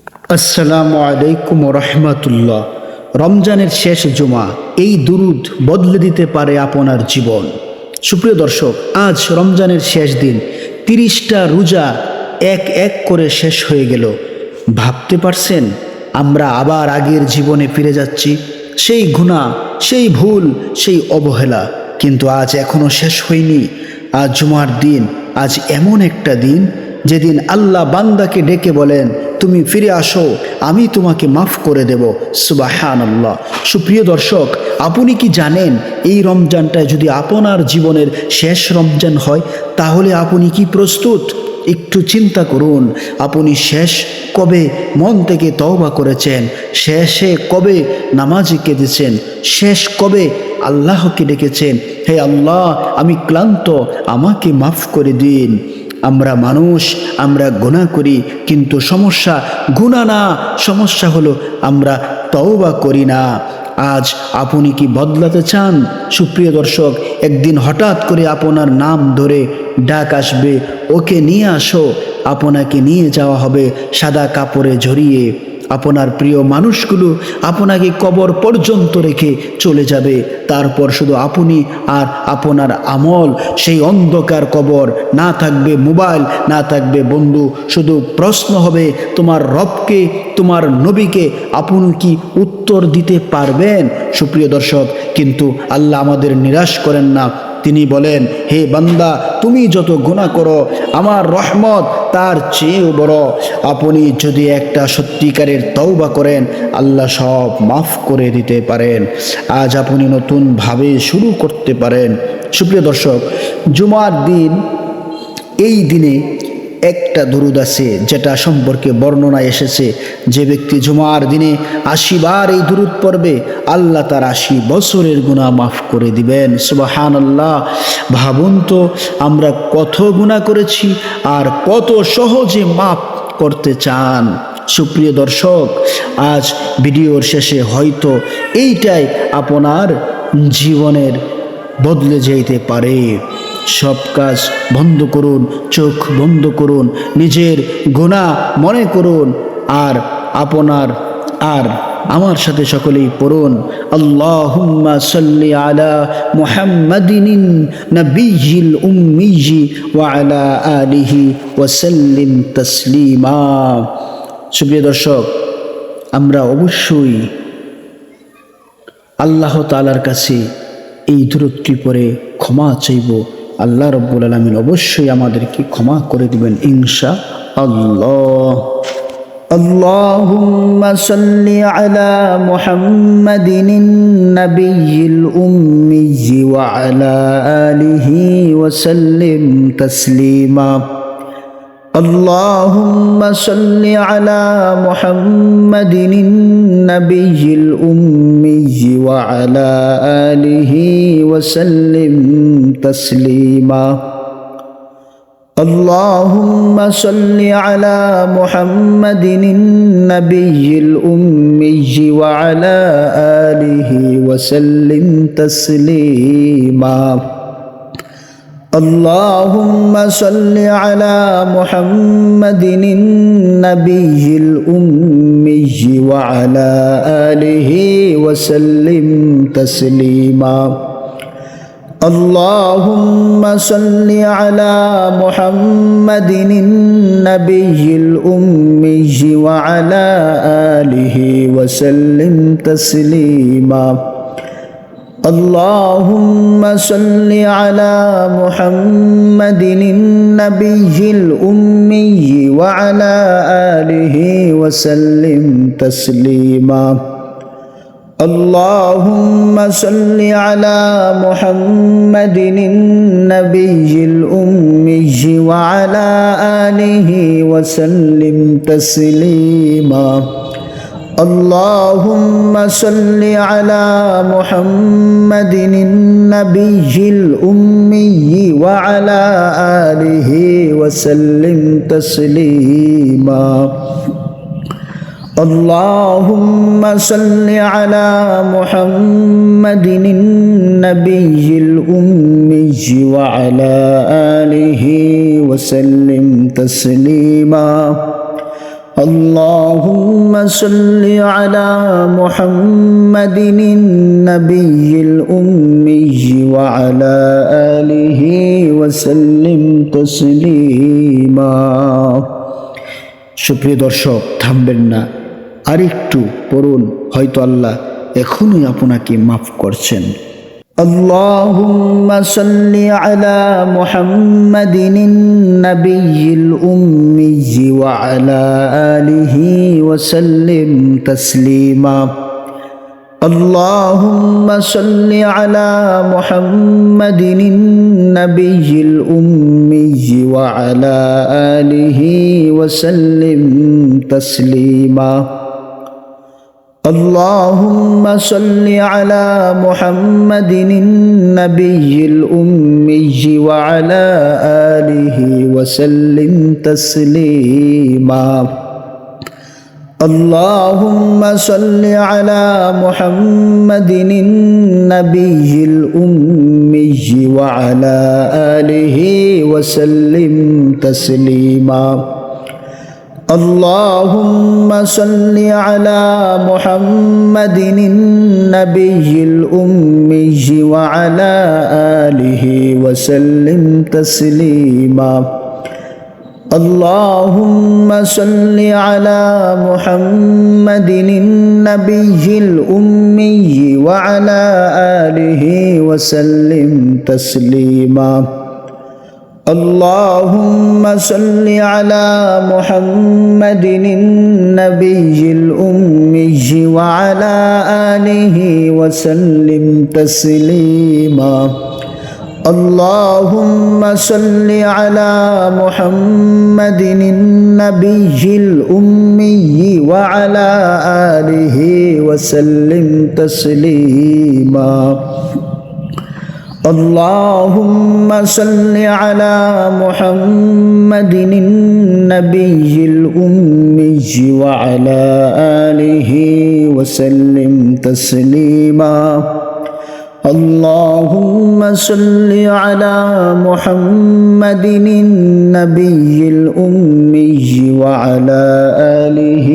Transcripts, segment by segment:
আসসালামু আলাইকুম রহমতুল্লাহ। রমজানের শেষ জুমা, এই দুরুদ বদলে দিতে পারে আপনার জীবন। সুপ্রিয় দর্শক, আজ রমজানের শেষ দিন, 30টা রোজা এক এক করে শেষ হয়ে গেল। ভাবতে পারছেন, আমরা আবার আগের জীবনে ফিরে যাচ্ছি। সেই গুনাহ, সেই ভুল, সেই অবহেলা, কিন্তু আজ এখনো শেষ হয়নি। আজ জুমার দিন, আজ এমন একটা দিন যেদিন আল্লাহ বান্দাকে ডেকে বলেন, তুমি ফিরে আসো, আমি তোমাকে মাফ করে দেব। সুবহানাল্লাহ। সুপ্রিয় দর্শক, আপনি কি জানেন এই রমজানটা যদি আপনার জীবনের শেষ রমজান হয়, তাহলে আপনি কি প্রস্তুত? একটু চিন্তা করুন, আপনি শেষ কবে মন থেকে তওবা করেছেন? শেষে কবে নামাজে কেঁদেছেন? শেষ কবে আল্লাহকে ডেকেছেন, হে আল্লাহ, আমি ক্লান্ত, আমাকে মাফ করে দিন। আমরা মানুষ, আমরা গুনাহ করি, কিন্তু সমস্যা গুনাহ না, সমস্যা হলো আমরা তওবা করি না। আজ আপনি কি বদলাতে চান? সুপ্রিয় দর্শক, একদিন হঠাৎ করে আপনার নাম ধরে ডাক আসবে, ওকে নিয়ে আসো। আপনাকে নিয়ে যাওয়া হবে সাদা কাপড়ে জড়িয়ে। আপনার প্রিয় মানুষগুলো আপনাকে কবর পর্যন্ত রেখে চলে যাবে। তারপর শুধু আপনি আর আপনার আমল, সেই অন্ধকার কবর। না থাকবে মোবাইল, না থাকবে বন্ধু, শুধু প্রশ্ন হবে তোমার রবকে, তোমার নবীকে আপনি কি উত্তর দিতে পারবেন? সুপ্রিয় দর্শক, কিন্তু আল্লাহ আমাদের নিরাশ করেন না। তিনি বলেন, হে বান্দা, তুমি যত গুনাহ করো, আমার রহমত তার চেয়েও বড়। আপনি যদি একটা সত্যিকারের তওবা করেন, আল্লাহ সব মাফ করে দিতে পারেন। আজ আপনি নতুনভাবে শুরু করতে পারেন। সুপ্রিয় দর্শক, জুমার দিন, এই দিনে একটা দুরুদ আছে যেটা সম্পর্কে বর্ণনা এসেছে, যে ব্যক্তি জুমার দিনে 80 বার এই দুরুদ পড়বে, আল্লাহ তার 80 বছরের গুনাহ মাফ করে দিবেন। সুবহানাল্লাহ। ভাবুন তো, আমরা কত গুনাহ করেছি আর কত সহজে মাফ করতে চান। সুপ্রিয় দর্শক, আজ ভিডিওর শেষে হয়তো এইটাই আপনার জীবনের বদলে যেতে পারে। সব কাজ বন্ধ করুন, চোখ বন্ধ করুন, নিজের গুনাহ মনে করুন, আর আপনার আর আমার সাথে সকলেই পড়ুন, আল্লাহুম্মা সাল্লি আলা মুহাম্মাদিন নবিয়্যিল উম্মিয়্যি ওয়া আলা আলিহি ওয়া সাল্লিম তাসলিমা। সুপ্রিয় দর্শক, আমরা অবশ্যই আল্লাহ তাআলার কাছে এই দুরূদটি পড়ে ক্ষমা চাইব। আল্লাহ রাব্বুল আলামিন অবশ্যই আমাদেরকে ক্ষমা করে দিবেন ইনশাআল্লাহ। আল্লাহুম্মা সাল্লি আলা মুহাম্মাদিন নবিয়্যিল উম্মিয়্যি ওয়া আলা আলিহি ওয়া সাল্লিম তাসলিমা। اللهم صل على محمد النبي الأمي وعلى آله وسلم تسليما. اللهم صل على محمد النبي الأمي وعلى آله وسلم تسليما. اللهم صل على محمد النبي الأمي وعلى آله وسلم تسليما. اللهم صل على محمد النبي الأمي وعلى آله وسلم تسليما. اللهم صل على محمد النبي الأمي وعلى آله وسلم تسليما. اللهم صل على محمد النبي الأمي وعلى آله وسلم تسليما. اللهم صل على محمد النبي الأمي وعلى آله وسلم تسليما. اللهم صل على محمد النبي الأمي وعلى آله وسلم تسليما. اللهم صل على محمد النبي الأمي وعلى آله وسلم تسليما। সুপ্রিয় দর্শক, থামবেন না, আরেকটু পড়ুন, হয়তো আল্লাহ এখনই আপনাকে মাফ করছেন। اللهم صل على محمد النبي الأمي وعلى آله وسلم تسليما। اللهم صل على محمد النبي الأمي وعلى آله وسلم تسليما। اللهم صل على محمد النبي الأمي وعلى آله وسلم تسليما। اللهم صل على محمد النبي الأمي وعلى آله وسلم تسليما। اللهم صل على محمد النبي الأمي وعلى آله وسلم تسليما। اللهم صل على محمد النبي الأمي وعلى آله وسلم تسليما। اللهم صل على محمد النبي الأمي وعلى آله وسلم تسليما। اللهم صل على محمد النبي الأمي وعلى آله وسلم تسليما। اللهم صل على محمد النبي الأمي وعلى آله وسلم تسليما। اللهم صل على محمد النبي الأمي وعلى آله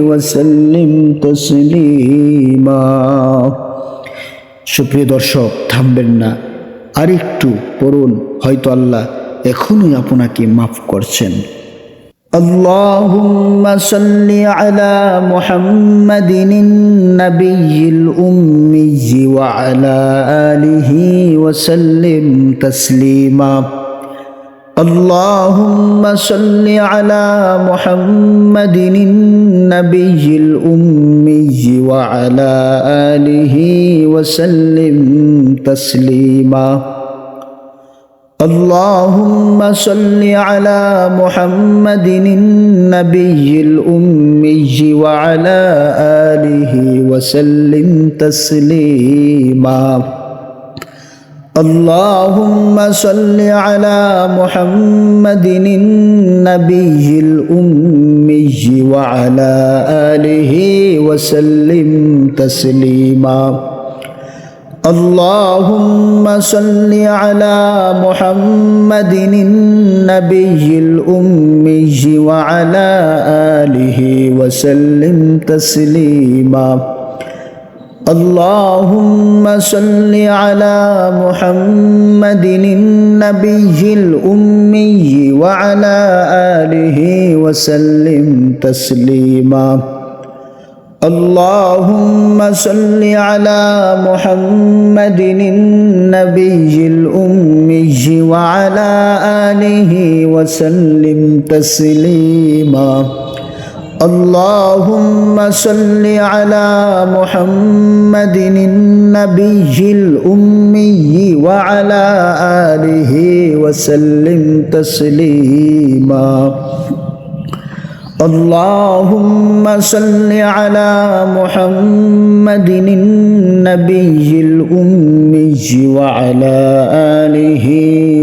وسلم تسليما। সুপ্রিয় দর্শক, থামবেন না, আরেকটু পড়ুন, হয়তো আল্লাহ এখনই আপনাকে মাফ করছেন। اللهم صل على محمد النبي الأمي وعلى آله وسلم تسليما। اللهم صل على محمد النبي الأمي وعلى آله وسلم تسليما। اللهم صل على محمد النبي الأمي وعلى آله وسلم تسليما। اللهم صل على محمد النبي الأمي وعلى آله وسلم تسليما। اللهم صل على محمد النبي الأمي وعلى آله وسلم تسليما। اللهم صل على محمد النبي الأمي وعلى آله وسلم تسليما। اللهم صل على محمد النبي الأمي وعلى آله وسلم تسليما। اللهم صل على محمد النبي الأمي وعلى آله وسلم تسليما। اللهم صل على محمد النبي الأمي وعلى آله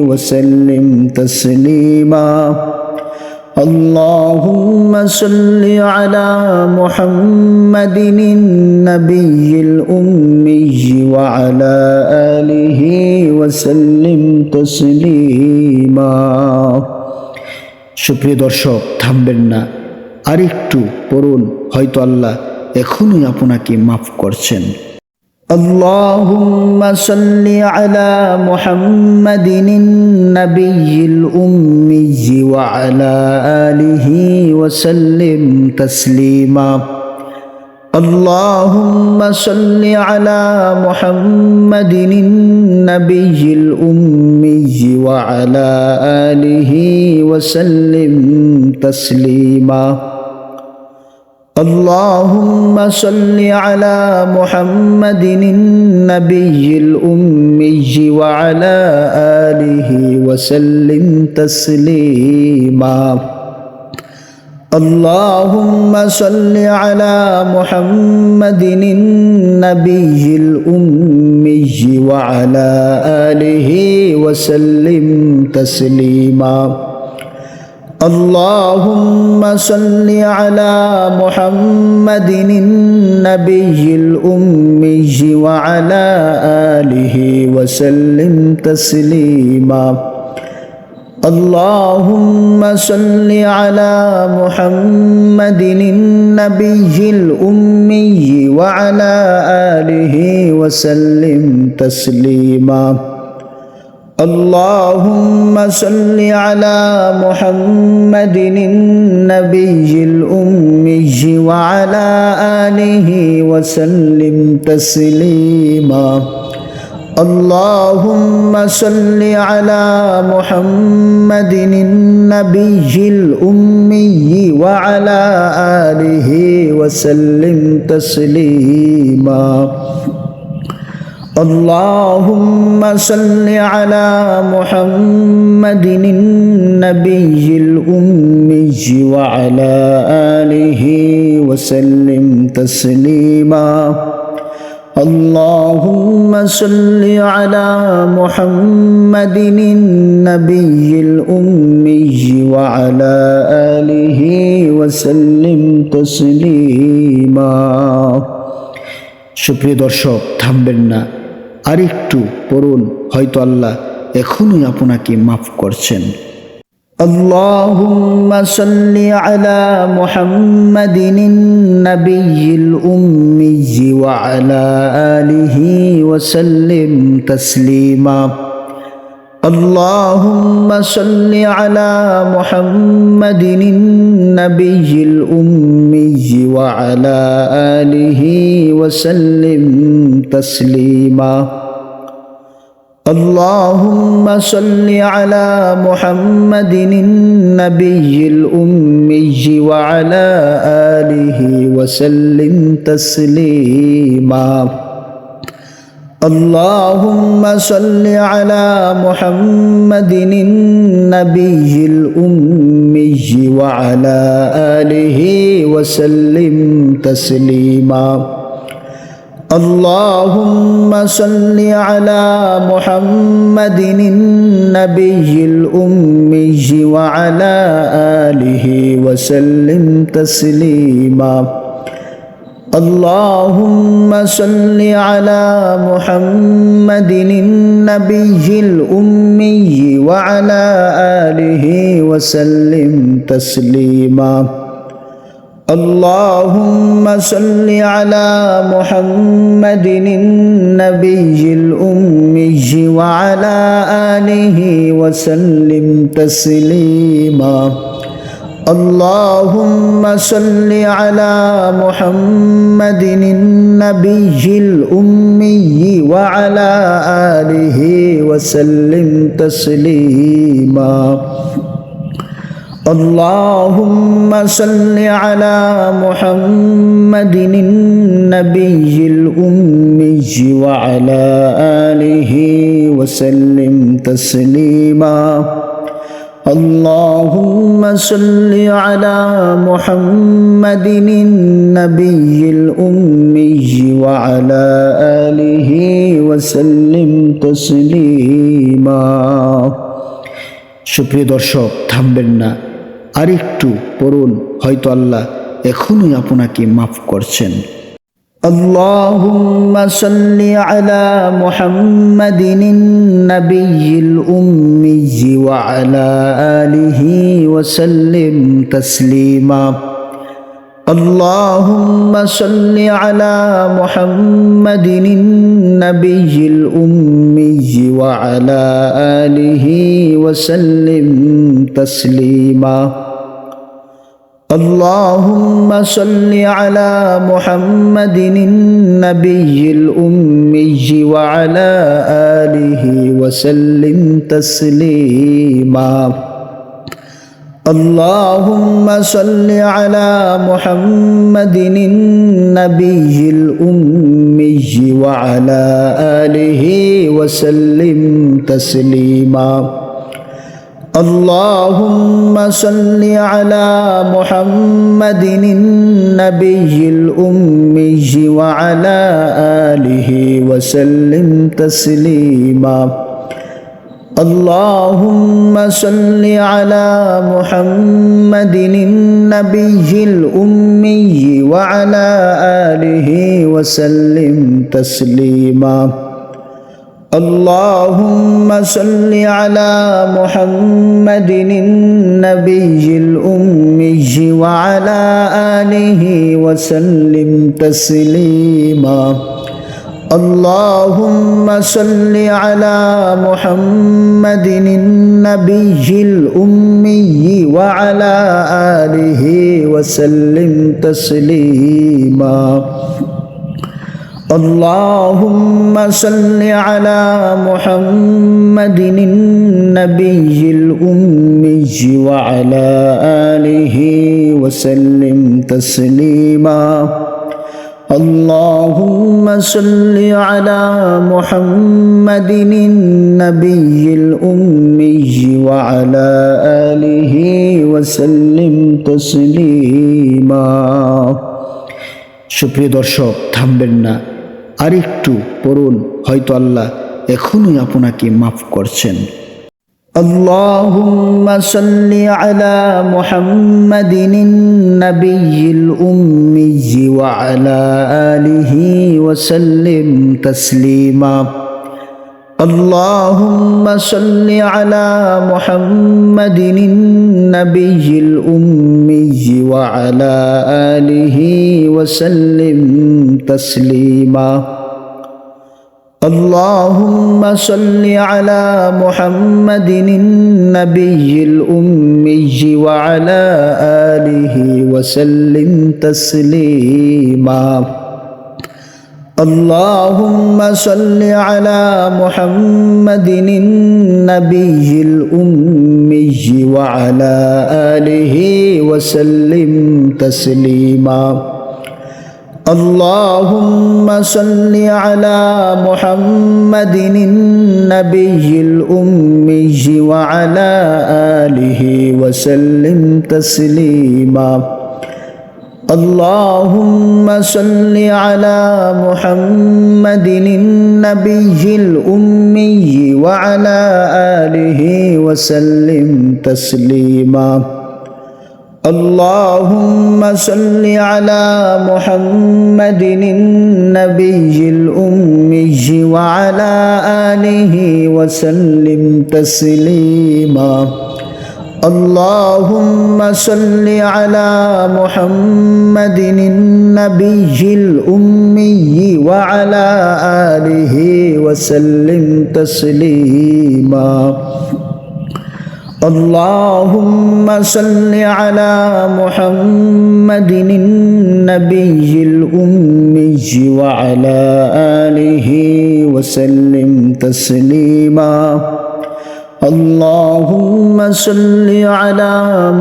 وسلم تسليما। اللهم صل على محمد النبي الأمي وعلى آله وسلم تسليما। সুপ্রিয় দর্শক, থামবেন না, আরেকটু পড়ুন, হয়তো আল্লাহ এখনই আপনাকে মাফ করছেন। আল্লাহুম্মা সাল্লি আলা মুহাম্মাদিন নাবিয়্যিল উম্মিয়্যি ওয়া আলা আলিহি ওয়া সাল্লিম তাসলিমা। اللهم صل على محمد النبي الأمي وعلى آله وسلم تسليما. اللهم صل على محمد النبي الأمي وعلى آله وسلم تسليما. اللهم صل على محمد النبي الأمي وعلى آله وسلم تسليما. اللهم صل على محمد النبي الأمي وعلى آله وسلم تسليما. اللهم صل على محمد النبي الأمي وعلى آله وسلم تسليما. اللهم صل على محمد النبي الأمي وعلى آله وسلم تسليما. اللهم صل على محمد النبي الأمي وعلى آله وسلم تسليما. اللهم صل على محمد النبي الأمي وعلى آله وسلم تسليما. اللهم صل على محمد النبي الأمي وعلى آله وسلم تسليما. সুপ্রিয় দর্শক, থামবেন না, আরেকটু পড়ুন, হয়তো আল্লাহ এখনই আপনাকে মাফ করছেন। اللهم صل على محمد النبي الأمي وعلى آله وسلم تسليما. اللهم صل على محمد النبي الأمي وعلى آله وسلم تسليما. اللهم صل على محمد النبي الأمي وعلى آله وسلم تسليما. اللهم صل على محمد النبي الأمي وعلى آله وسلم تسليما. اللهم صل على محمد النبي الأمي وعلى آله وسلم تسليما. اللهم صل على محمد النبي الأمي وعلى آله وسلم تسليما. اللهم صل على محمد النبي الأمي وعلى آله وسلم تسليما. اللهم صل على محمد النبي الأمي وعلى آله وسلم تسليما. اللهم صل على محمد النبي الأمي وعلى آله وسلم تسليما. اللهم صل على محمد النبي الأمي وعلى آله وسلم تسليما. সুপ্রিয় দর্শক, থামবেন না, আরেকটু পড়ুন, হয়তো আল্লাহ এখনই আপনাকে মাফ করছেন। اللهم صل على محمد النبي الأمي وعلى آله وسلم تسليما. اللهم صل على محمد النبي الأمي وعلى آله وسلم تسليما. اللهم صل على محمد النبي الأمي وعلى آله وسلم تسليما. اللهم صل على محمد النبي الأمي وعلى آله وسلم تسليما. اللهم صل على محمد النبي الأمي وعلى آله وسلم تسليما. اللهم صل على محمد النبي الأمي وعلى آله وسلم تسليما. اللهم صل على محمد النبي الأمي وعلى آله وسلم تسليما. اللهم صل على محمد النبي الأمي وعلى آله وسلم تسليما. اللهم صل على محمد النبي الأمي وعلى آله وسلم تسليما. اللهم صل على محمد النبي الأمي وعلى آله وسلم تسليما. সুপ্রিয় দর্শক, থামবেন না, আরেকটু পড়ুন, হয়তো আল্লাহ এখনই আপনাকে মাফ করছেন। اللهم صل على محمد النبي الأمي وعلى آله وسلم تسليما. اللهم صل على محمد النبي الأمي وعلى آله وسلم تسليما. اللهم صل على محمد النبي الأمي وعلى آله وسلم تسليما. اللهم صل على محمد النبي الأمي وعلى آله وسلم تسليما. اللهم صل على محمد النبي الأمي وعلى آله وسلم تسليما. اللهم صل على محمد النبي الأمي وعلى آله وسلم تسليما. اللهم صل على محمد النبي الأمي وعلى آله وسلم تسليما. اللهم صل على محمد النبي الأمي وعلى آله وسلم تسليما. اللهم صل على محمد النبي الأمي وعلى آله وسلم تسليما. اللهم صل على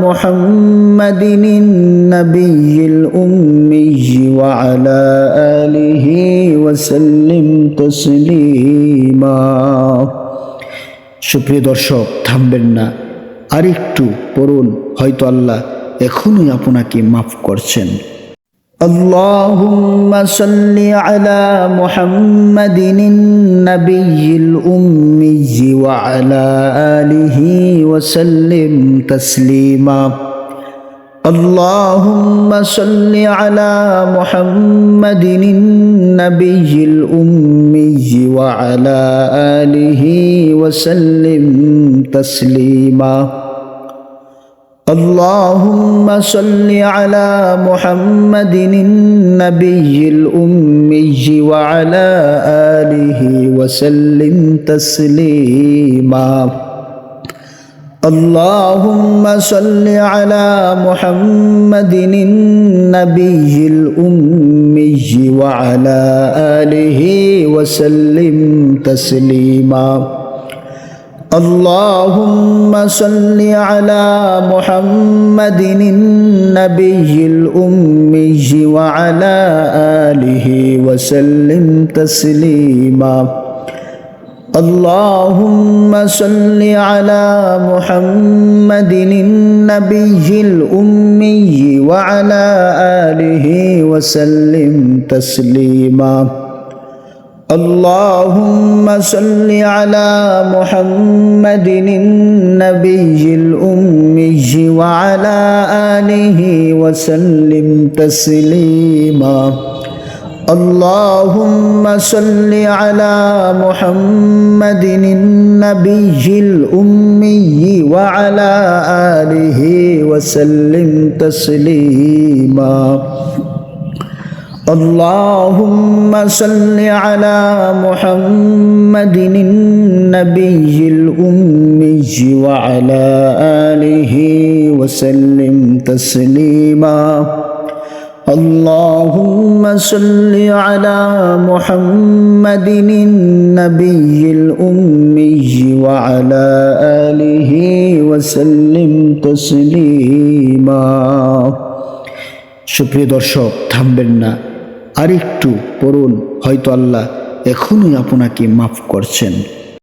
محمد النبي الأمي وعلى آله وسلم تسليما. সুপ্রিয় দর্শক, থামবেন না, আরেকটু পড়ুন, হয়তো আল্লাহ এখনই আপনাকে মাফ করছেন। اللهم صل على محمد النبي الأمي وعلى آله وسلم تسليما. اللهم صل على محمد النبي الأمي وعلى آله وسلم تسليما. اللهم صل على محمد النبي الأمي وعلى آله وسلم تسليما. اللهم صل على محمد النبي الأمي وعلى آله وسلم تسليما. اللهم صل على محمد النبي الأمي وعلى آله وسلم تسليما. اللهم صل على محمد النبي الأمي وعلى آله وسلم تسليما. اللهم صل على محمد النبي الأمي وعلى آله وسلم تسليما. اللهم صل على محمد النبي الأمي وعلى آله وسلم تسليما. اللهم صل على محمد النبي الأمي وعلى آله وسلم تسليما. اللهم صل على محمد النبي الأمي وعلى آله وسلم تسليما. সুপ্রিয় দর্শক, থামবেন না, আরেকটু পড়ুন, হয়তো আল্লাহ এখনই আপনাকে মাফ করছেন।